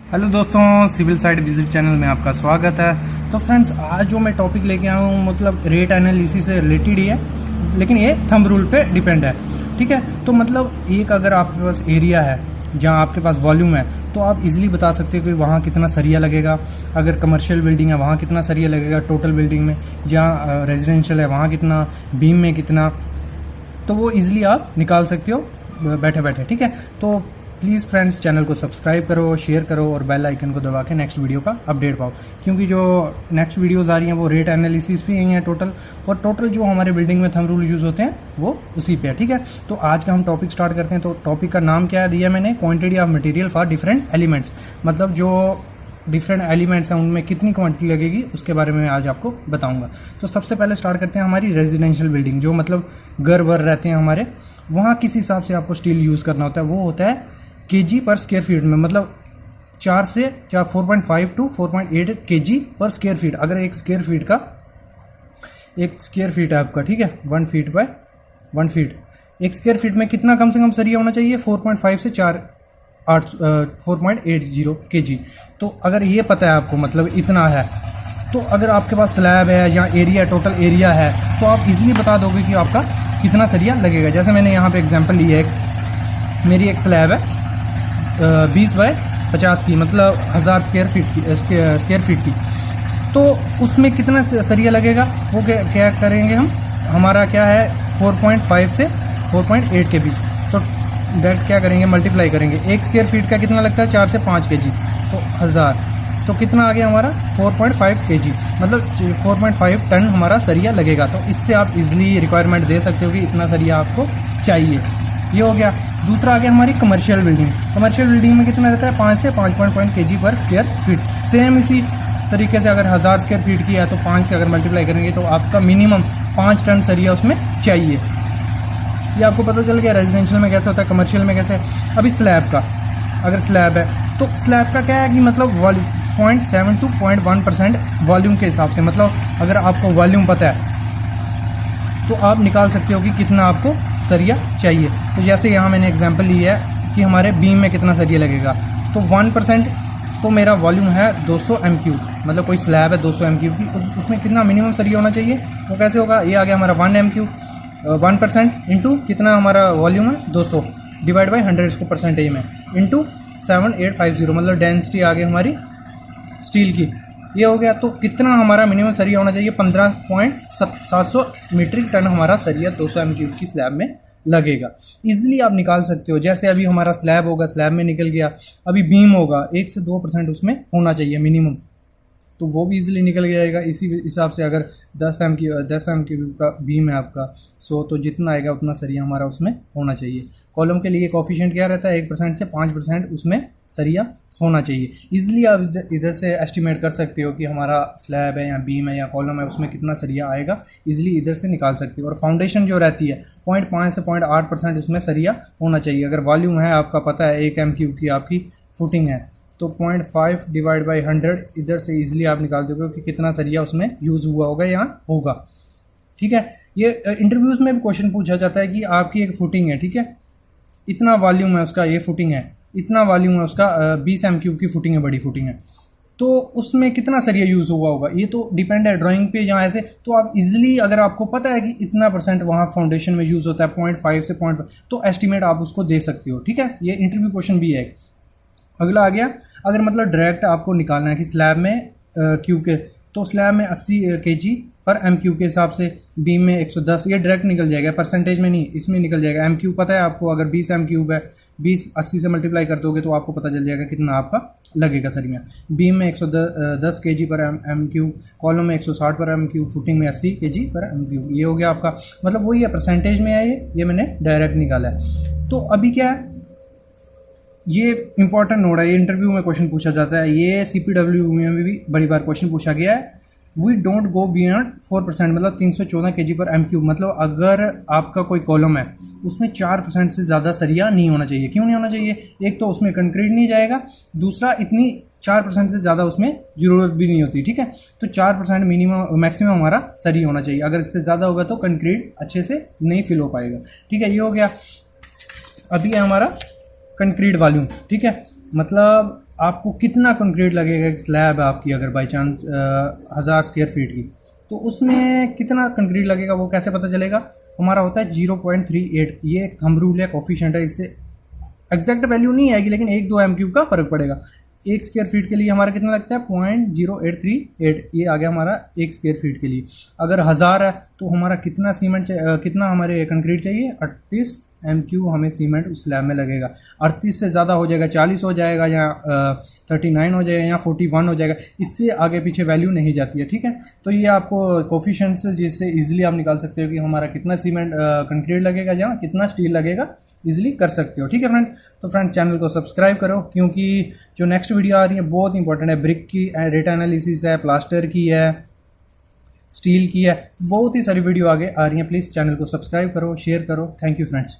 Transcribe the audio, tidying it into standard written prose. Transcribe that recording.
Hello दोस्तों, civil side visit channel में आपका स्वागत है। तो फ्रेंड्स, आज जो मैं टॉपिक लेके आया हूँ मतलब रेट एनालिसिस से रिलेटेड ही है, लेकिन ये थंब रूल पे डिपेंड है। ठीक है, तो मतलब एक अगर आपके पास एरिया है जहाँ आपके पास वॉल्यूम है तो आप इजीली बता सकते हो कि वहाँ कितना सरिया लगेगा। अगर कमर्शियल बिल्डिंग है वहाँ कितना सरिया लगेगा टोटल बिल्डिंग में, जहाँ रेजिडेंशियल है वहाँ कितना, बीम में कितना, तो वो इजीली आप निकाल सकते हो बैठे बैठे। ठीक है, तो प्लीज़ फ्रेंड्स चैनल को सब्सक्राइब करो, शेयर करो और बेल आइकन को दबा के नेक्स्ट वीडियो का अपडेट पाओ, क्योंकि जो नेक्स्ट वीडियोस आ रही हैं वो रेट एनालिसिस भी यही है टोटल, और टोटल जो हमारे बिल्डिंग में थंब रूल यूज़ होते हैं वो उसी पे है। ठीक है, तो आज का हम टॉपिक स्टार्ट करते हैं। तो टॉपिक का नाम क्या है दिया मैंने, quantity of material for different elements, मतलब जो डिफरेंट एलिमेंट्स हैं उनमें कितनी क्वांटिटी लगेगी उसके बारे में आज आपको बताऊंगा। तो सबसे पहले स्टार्ट करते हैं हमारी रेजिडेंशियल बिल्डिंग, जो मतलब घर वर रहते हैं हमारे, वहाँ किस हिसाब से आपको स्टील यूज़ करना होता है। वो होता है केजी पर स्क्वायर फीट में, मतलब 4 से 4.5 टू 4.8 केजी पर स्क्वायर फीट। अगर एक स्क्वायर फीट है आपका, ठीक है, 1 फीट बाय 1 फीट, एक स्क्वायर फीट में कितना कम से कम सरिया होना चाहिए, 4.5 से 4.80 केजी। तो अगर ये पता है आपको मतलब इतना है, तो अगर आपके पास स्लैब है या एरिया टोटल एरिया है तो आप इजीली बता दोगे कि आपका कितना सरिया लगेगा। जैसे मैंने यहाँ पे एग्जांपल ली है, मेरी एक स्लैब है 20 बाय 50 की, मतलब 1000 स्क्वायर फीट की, तो उसमें कितना सरिया लगेगा वो क्या करेंगे हम, हमारा क्या है 4.5 से 4.8 के बीच, तो डायरेक्ट क्या करेंगे मल्टीप्लाई करेंगे। एक स्क्वायर फीट का कितना लगता है 4 से 5 केजी, तो 1000, तो कितना आ गया हमारा 4.5 केजी, मतलब 4.5 टन हमारा सरिया लगेगा। तो इससे आप इजीली रिक्वायरमेंट दे सकते हो कि इतना सरिया आपको चाहिए। ये हो गया। दूसरा आ गया हमारी कमर्शियल बिल्डिंग। कमर्शियल बिल्डिंग में कितना रहता है 5 से 5.5 केजी पर स्क्वायर फीट। सेम इसी तरीके से अगर 1000 स्क्वायर फीट की है तो 5 से अगर मल्टीप्लाई करेंगे तो आपका मिनिमम 5 टन सरिया उसमें चाहिए। ये आपको पता चल गया रेजिडेंशियल में कैसे होता है, कमर्शियल में कैसे। अभी स्लैब का, अगर स्लैब है तो स्लैब का क्या है कि मतलब 0.7 टू 0.1% वॉल्यूम के हिसाब से, मतलब अगर आपको वॉल्यूम पता है तो आप निकाल सकते हो कि कितना आपको सरिया चाहिए। तो जैसे यहाँ मैंने एग्जांपल ली है कि हमारे बीम में कितना सरिया लगेगा, तो 1%, तो मेरा वॉल्यूम है 200 m3, मतलब कोई स्लैब है 200 m3 की, उसमें कितना मिनिमम सरिया होना चाहिए, वो कैसे होगा, ये आ गया हमारा 1 m3, 1% इंटू कितना हमारा वॉल्यूम है 200 डिवाइड बाई 100 इसको परसेंटेज में, इंटू 7850, मतलब डेंसिटी आ गई हमारी स्टील की, ये हो गया। तो कितना हमारा मिनिमम सरिया होना चाहिए, 15.700 मीट्रिक टन हमारा सरिया 200 m3 की स्लैब में लगेगा। इजीली आप निकाल सकते हो। जैसे अभी हमारा स्लैब होगा, स्लैब में निकल गया, अभी बीम होगा 1 से 2% उसमें होना चाहिए मिनिमम, तो वो भी इजीली निकल जाएगा। इसी हिसाब से अगर 10 m3 का बीम है आपका 100, तो जितना आएगा उतना सरिया हमारा उसमें होना चाहिए। कॉलम के लिए कोफिशिएंट क्या रहता है, 1% से 5% उसमें सरिया होना चाहिए। इजीली आप इधर से एस्टिमेट कर सकते हो कि हमारा स्लैब है या बीम है या कॉलम है उसमें कितना सरिया आएगा, इजीली इधर से निकाल सकते हो। और फाउंडेशन जो रहती है 0.5 से 0.8% उसमें सरिया होना चाहिए। अगर वॉल्यूम है आपका पता है 1 m3 की आपकी फुटिंग है, तो 0.5 डिवाइड बाई 100 इधर से इजीली आप निकाल दोगे कि कितना सरिया उसमें यूज़ हुआ होगा या होगा। ठीक है, ये इंटरव्यूज़ में भी क्वेश्चन पूछा जाता है कि आपकी एक फुटिंग है, ठीक है, इतना वॉल्यूम है उसका, ये फुटिंग है, इतना वॉल्यूम है उसका, 20 m3 की फुटिंग है, बड़ी फुटिंग है, तो उसमें कितना सरिया यूज़ हुआ होगा। ये तो डिपेंड है ड्राइंग पे जहाँ ऐसे, तो आप इजीली अगर आपको पता है कि इतना % वहाँ फाउंडेशन में यूज़ होता है 0.5 से 0.5, तो एस्टिमेट आप उसको दे सकते हो। ठीक है, ये इंटरव्यू क्वेश्चन भी है। अगला आ गया, अगर मतलब डायरेक्ट आपको निकालना है कि स्लैब में क्यूब के, तो स्लैब में 80 केजी पर m3 के हिसाब से, बीम में 110, ये डायरेक्ट निकल जाएगा, परसेंटेज में नहीं, इसमें निकल जाएगा। m3 पता है आपको, अगर 20 m3 है, 20 80 से मल्टीप्लाई कर दोगे तो आपको पता चल जाएगा कितना आपका लगेगा सरिया। बीम में 110 केजी पर m3, कॉलम में 160 पर m3, फुटिंग में 80 केजी पर m3। ये हो गया आपका, मतलब वही है, परसेंटेज में है ये मैंने डायरेक्ट निकाला है। तो अभी क्या है, ये इंपॉर्टेंट नोट है, ये इंटरव्यू में क्वेश्चन पूछा जाता है, ये CPW में भी बड़ी बार क्वेश्चन पूछा गया है। वी डोंट गो बियॉन्ड 4%, मतलब 314 केजी पर m3, मतलब अगर आपका कोई कॉलम है उसमें 4% से ज़्यादा सरिया नहीं होना चाहिए। क्यों नहीं होना चाहिए, एक तो उसमें कंक्रीट नहीं जाएगा, दूसरा इतनी 4% से ज़्यादा उसमें ज़रूरत भी नहीं होती। ठीक है, तो 4% मिनिमम मैक्सिमम हमारा सरिया होना चाहिए, अगर इससे ज़्यादा होगा तो कंक्रीट अच्छे से नहीं फिल हो पाएगा। ठीक है, ये हो गया। अभी है हमारा कंक्रीट वॉल्यूम। ठीक है, मतलब आपको कितना कंक्रीट लगेगा, एक स्लैब है आपकी अगर बाई चांस 1000 स्क्वायर फीट की, तो उसमें कितना कंक्रीट लगेगा वो कैसे पता चलेगा? हमारा होता है 0.38। ये एक थंब रूल है, कोफिशिएंट है, इससे एग्जैक्ट वैल्यू नहीं आएगी लेकिन 1-2 एम क्यूब का फर्क पड़ेगा। 1 स्क्वायर फीट के लिए हमारा कितना लगता है 0.0838, ये आ गया हमारा 1 स्क्वायर फीट के लिए। अगर 1000 है तो हमारा कितना कितना हमारे कंक्रीट चाहिए? 38 एम क्यू हमें सीमेंट उस स्लैब में लगेगा। 38 से ज़्यादा हो जाएगा, 40 हो जाएगा या 39 हो जाएगा या 41 हो जाएगा, इससे आगे पीछे वैल्यू नहीं जाती है, ठीक है। तो ये आपको कोफिशिएंट्स जिससे इजीली आप निकाल सकते हो कि हमारा कितना सीमेंट कंक्रीट लगेगा या कितना स्टील लगेगा, इजीली कर सकते हो, ठीक है फ्रेंड्स। तो फ्रेंड्स चैनल को सब्सक्राइब करो, क्योंकि जो नेक्स्ट वीडियो आ रही है बहुत इंपॉर्टेंट है। ब्रिक की डेटा एनालिसिस है, प्लास्टर की है, स्टील की है, बहुत ही सारी वीडियो आगे आ रही है। प्लीज़ चैनल को सब्सक्राइब करो, शेयर करो। Thank you friends.